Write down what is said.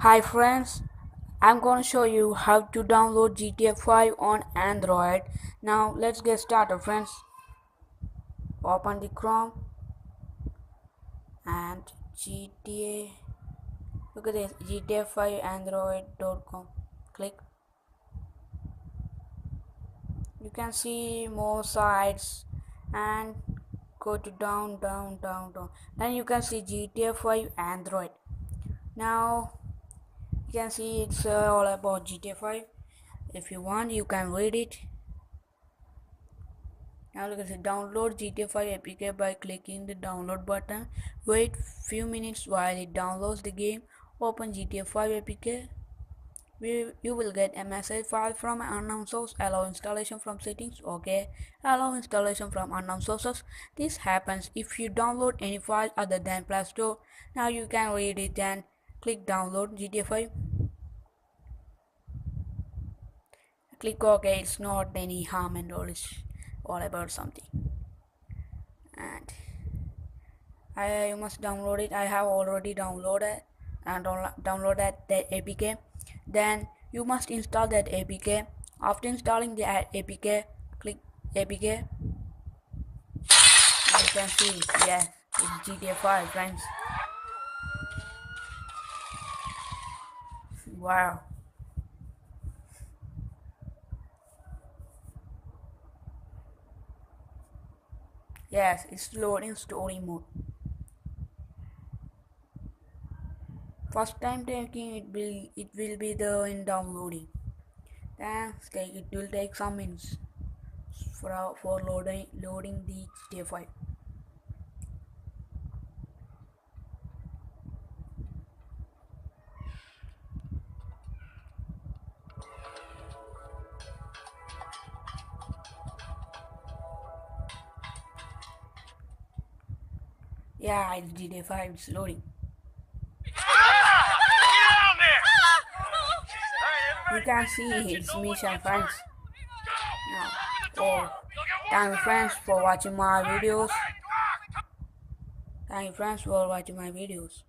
Hi friends, I'm going to show you how to download GTA 5 on Android. Now let's get started friends. Open the Chrome and GTA. Look at this gta5android.com. Click. You can see more sites and go to down. Then you can see GTA 5 Android. Now you can see it's all about GTA 5. If you want you can read it. Now look at it. Download GTA 5 APK by clicking the download button. Wait few minutes while it downloads the game. Open GTA 5 APK. You will get a message file from an unknown source. Allow installation from settings. Okay. Allow installation from unknown sources. This happens if you download any file other than Play Store. Now you can read it and click download GTA 5. Click OK. It's not any harm and all. It's all about something. And you must download it. I have already downloaded and downloaded that apk. Then you must install that apk. After installing the apk, click apk. Now you can see, yeah, it's GTA 5 friends. Wow. Yes, it's loading story mode. First time taking it will be the in downloading. Then it will take some minutes for loading the GTA 5. Yeah, it's GTA 5. It's loading. You can see its mission friends. Now, oh, thank you friends for watching my videos. Thank you friends for watching my videos.